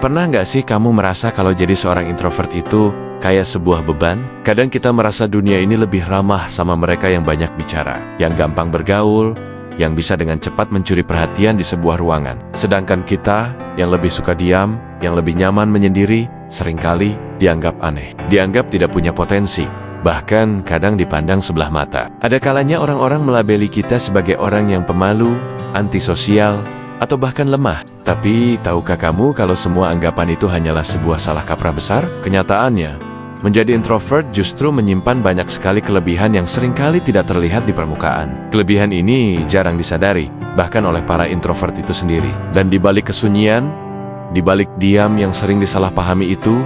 Pernah nggak sih kamu merasa kalau jadi seorang introvert itu kayak sebuah beban? Kadang kita merasa dunia ini lebih ramah sama mereka yang banyak bicara, yang gampang bergaul, yang bisa dengan cepat mencuri perhatian di sebuah ruangan. Sedangkan kita yang lebih suka diam, yang lebih nyaman menyendiri, seringkali dianggap aneh, dianggap tidak punya potensi, bahkan kadang dipandang sebelah mata. Ada kalanya orang-orang melabeli kita sebagai orang yang pemalu, antisosial, atau bahkan lemah. Tapi tahukah kamu kalau semua anggapan itu hanyalah sebuah salah kaprah besar? Kenyataannya, menjadi introvert justru menyimpan banyak sekali kelebihan yang seringkali tidak terlihat di permukaan. Kelebihan ini jarang disadari, bahkan oleh para introvert itu sendiri. Dan di balik kesunyian, di balik diam yang sering disalahpahami itu,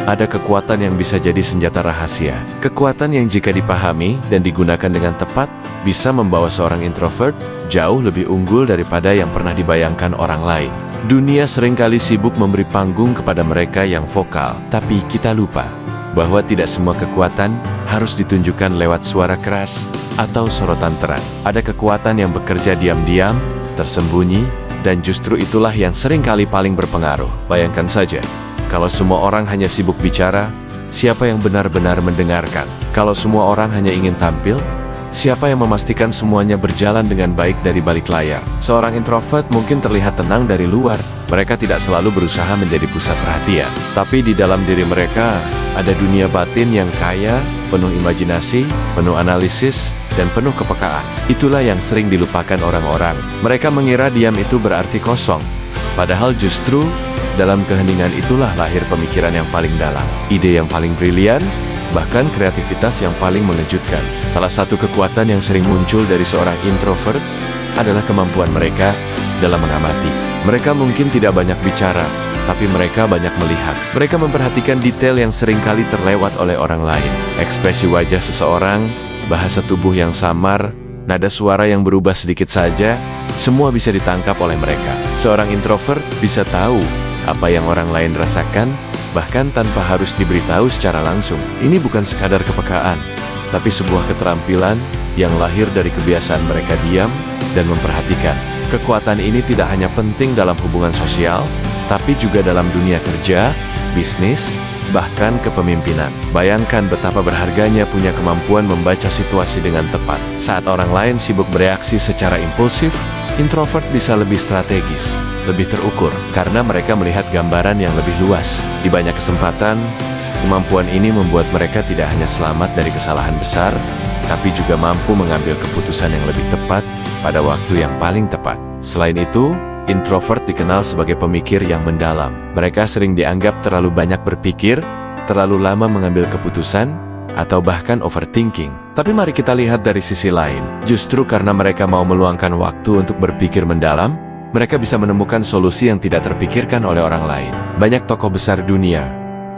ada kekuatan yang bisa jadi senjata rahasia. Kekuatan yang jika dipahami dan digunakan dengan tepat, bisa membawa seorang introvert jauh lebih unggul daripada yang pernah dibayangkan orang lain. Dunia seringkali sibuk memberi panggung kepada mereka yang vokal, tapi kita lupa bahwa tidak semua kekuatan harus ditunjukkan lewat suara keras atau sorotan terang. Ada kekuatan yang bekerja diam-diam, tersembunyi, dan justru itulah yang seringkali paling berpengaruh. Bayangkan saja, kalau semua orang hanya sibuk bicara, siapa yang benar-benar mendengarkan? Kalau semua orang hanya ingin tampil, siapa yang memastikan semuanya berjalan dengan baik dari balik layar? Seorang introvert mungkin terlihat tenang dari luar. Mereka tidak selalu berusaha menjadi pusat perhatian. Tapi di dalam diri mereka, ada dunia batin yang kaya, penuh imajinasi, penuh analisis, dan penuh kepekaan. Itulah yang sering dilupakan orang-orang. Mereka mengira diam itu berarti kosong. Padahal justru, dalam keheningan itulah lahir pemikiran yang paling dalam, ide yang paling brilian, bahkan kreativitas yang paling mengejutkan. Salah satu kekuatan yang sering muncul dari seorang introvert adalah kemampuan mereka dalam mengamati. Mereka mungkin tidak banyak bicara, tapi mereka banyak melihat. Mereka memperhatikan detail yang seringkali terlewat oleh orang lain. Ekspresi wajah seseorang, bahasa tubuh yang samar, nada suara yang berubah sedikit saja, semua bisa ditangkap oleh mereka. Seorang introvert bisa tahu apa yang orang lain rasakan, bahkan tanpa harus diberitahu secara langsung. Ini bukan sekadar kepekaan, tapi sebuah keterampilan yang lahir dari kebiasaan mereka diam dan memperhatikan. Kekuatan ini tidak hanya penting dalam hubungan sosial, tapi juga dalam dunia kerja, bisnis, bahkan kepemimpinan. Bayangkan betapa berharganya punya kemampuan membaca situasi dengan tepat. Saat orang lain sibuk bereaksi secara impulsif, introvert bisa lebih strategis, lebih terukur, karena mereka melihat gambaran yang lebih luas. Di banyak kesempatan, kemampuan ini membuat mereka tidak hanya selamat dari kesalahan besar, tapi juga mampu mengambil keputusan yang lebih tepat pada waktu yang paling tepat. Selain itu, introvert dikenal sebagai pemikir yang mendalam. Mereka sering dianggap terlalu banyak berpikir, terlalu lama mengambil keputusan, atau bahkan overthinking. Tapi mari kita lihat dari sisi lain. Justru karena mereka mau meluangkan waktu untuk berpikir mendalam, mereka bisa menemukan solusi yang tidak terpikirkan oleh orang lain. Banyak tokoh besar dunia,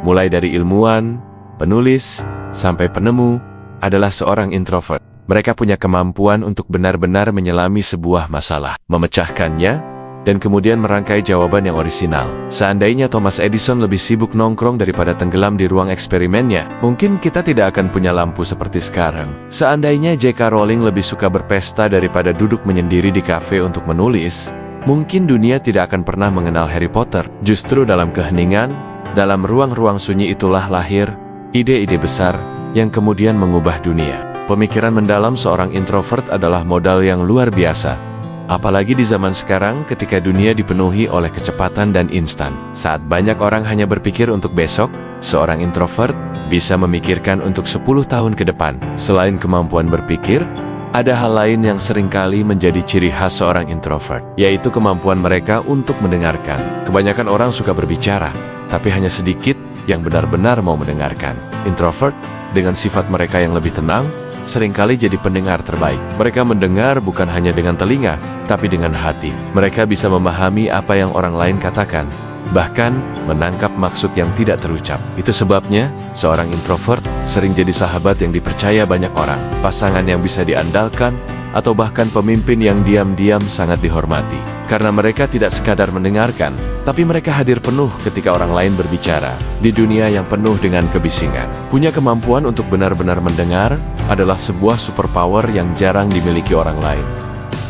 mulai dari ilmuwan, penulis, sampai penemu, adalah seorang introvert. Mereka punya kemampuan untuk benar-benar menyelami sebuah masalah, memecahkannya, dan kemudian merangkai jawaban yang orisinal. Seandainya Thomas Edison lebih sibuk nongkrong daripada tenggelam di ruang eksperimennya, mungkin kita tidak akan punya lampu seperti sekarang. Seandainya J.K. Rowling lebih suka berpesta daripada duduk menyendiri di kafe untuk menulis, mungkin dunia tidak akan pernah mengenal Harry Potter. Justru dalam keheningan, dalam ruang-ruang sunyi itulah lahir ide-ide besar yang kemudian mengubah dunia. Pemikiran mendalam seorang introvert adalah modal yang luar biasa. Apalagi di zaman sekarang ketika dunia dipenuhi oleh kecepatan dan instan. Saat banyak orang hanya berpikir untuk besok, seorang introvert bisa memikirkan untuk 10 tahun ke depan. Selain kemampuan berpikir, ada hal lain yang seringkali menjadi ciri khas seorang introvert, yaitu kemampuan mereka untuk mendengarkan. Kebanyakan orang suka berbicara, tapi hanya sedikit yang benar-benar mau mendengarkan. Introvert, dengan sifat mereka yang lebih tenang, seringkali jadi pendengar terbaik. Mereka mendengar bukan hanya dengan telinga, tapi dengan hati. Mereka bisa memahami apa yang orang lain katakan, bahkan menangkap maksud yang tidak terucap. Itu sebabnya, seorang introvert sering jadi sahabat yang dipercaya banyak orang, pasangan yang bisa diandalkan, atau bahkan pemimpin yang diam-diam sangat dihormati. Karena mereka tidak sekadar mendengarkan, tapi mereka hadir penuh ketika orang lain berbicara. Di dunia yang penuh dengan kebisingan, punya kemampuan untuk benar-benar mendengar adalah sebuah superpower yang jarang dimiliki orang lain.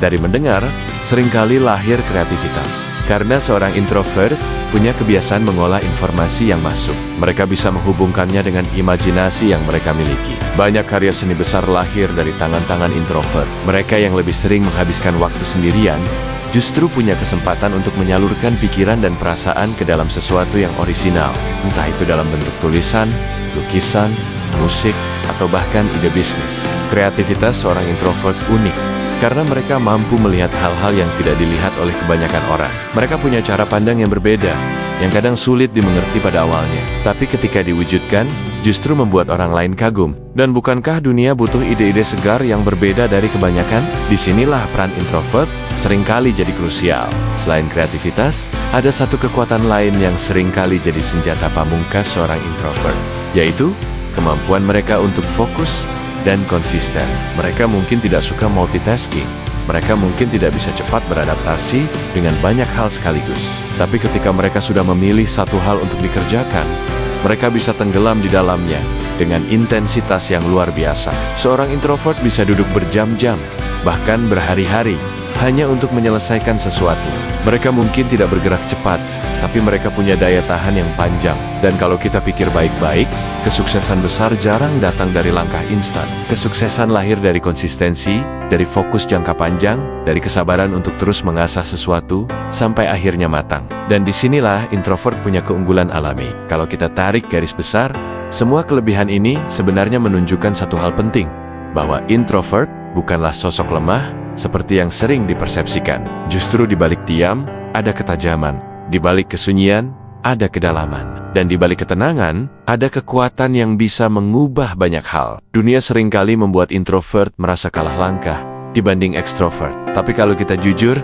Dari mendengar, seringkali lahir kreativitas. Karena seorang introvert punya kebiasaan mengolah informasi yang masuk. Mereka bisa menghubungkannya dengan imajinasi yang mereka miliki. Banyak karya seni besar lahir dari tangan-tangan introvert. Mereka yang lebih sering menghabiskan waktu sendirian, justru punya kesempatan untuk menyalurkan pikiran dan perasaan ke dalam sesuatu yang orisinal. Entah itu dalam bentuk tulisan, lukisan, musik, atau bahkan ide bisnis. Kreativitas seorang introvert unik, karena mereka mampu melihat hal-hal yang tidak dilihat oleh kebanyakan orang. Mereka punya cara pandang yang berbeda, yang kadang sulit dimengerti pada awalnya. Tapi ketika diwujudkan, justru membuat orang lain kagum. Dan bukankah dunia butuh ide-ide segar yang berbeda dari kebanyakan? Disinilah peran introvert seringkali jadi krusial. Selain kreativitas, ada satu kekuatan lain yang seringkali jadi senjata pamungkas seorang introvert, yaitu kemampuan mereka untuk fokus dan konsisten. Mereka mungkin tidak suka multitasking. Mereka mungkin tidak bisa cepat beradaptasi dengan banyak hal sekaligus. Tapi ketika mereka sudah memilih satu hal untuk dikerjakan, mereka bisa tenggelam di dalamnya dengan intensitas yang luar biasa. Seorang introvert bisa duduk berjam-jam, bahkan berhari-hari, hanya untuk menyelesaikan sesuatu. Mereka mungkin tidak bergerak cepat, tapi mereka punya daya tahan yang panjang. Dan kalau kita pikir baik-baik, kesuksesan besar jarang datang dari langkah instan. Kesuksesan lahir dari konsistensi, dari fokus jangka panjang, dari kesabaran untuk terus mengasah sesuatu, sampai akhirnya matang. Dan disinilah introvert punya keunggulan alami. Kalau kita tarik garis besar, semua kelebihan ini sebenarnya menunjukkan satu hal penting, bahwa introvert bukanlah sosok lemah, seperti yang sering dipersepsikan. Justru di balik diam, ada ketajaman. Di balik kesunyian, ada kedalaman. Dan di balik ketenangan, ada kekuatan yang bisa mengubah banyak hal. Dunia seringkali membuat introvert merasa kalah langkah dibanding ekstrovert. Tapi kalau kita jujur,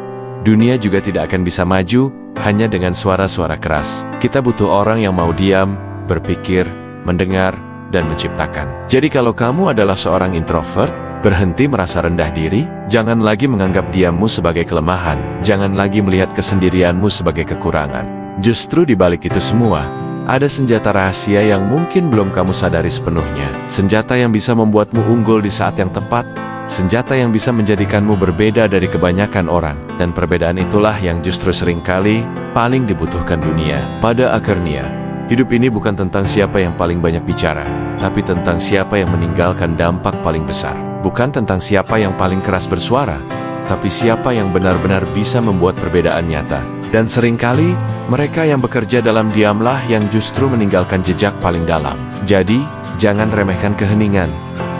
dunia juga tidak akan bisa maju hanya dengan suara-suara keras. Kita butuh orang yang mau diam, berpikir, mendengar, dan menciptakan. Jadi kalau kamu adalah seorang introvert, berhenti merasa rendah diri, jangan lagi menganggap diammu sebagai kelemahan, jangan lagi melihat kesendirianmu sebagai kekurangan. Justru di balik itu semua, ada senjata rahasia yang mungkin belum kamu sadari sepenuhnya. Senjata yang bisa membuatmu unggul di saat yang tepat, senjata yang bisa menjadikanmu berbeda dari kebanyakan orang. Dan perbedaan itulah yang justru seringkali paling dibutuhkan dunia. Pada akhirnya, hidup ini bukan tentang siapa yang paling banyak bicara, tapi tentang siapa yang meninggalkan dampak paling besar. Bukan tentang siapa yang paling keras bersuara, tapi siapa yang benar-benar bisa membuat perbedaan nyata. Dan seringkali, mereka yang bekerja dalam diamlah yang justru meninggalkan jejak paling dalam. Jadi, jangan remehkan keheningan.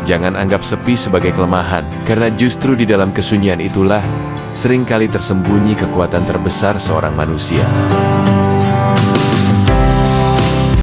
Jangan anggap sepi sebagai kelemahan, karena justru di dalam kesunyian itulah seringkali tersembunyi kekuatan terbesar seorang manusia.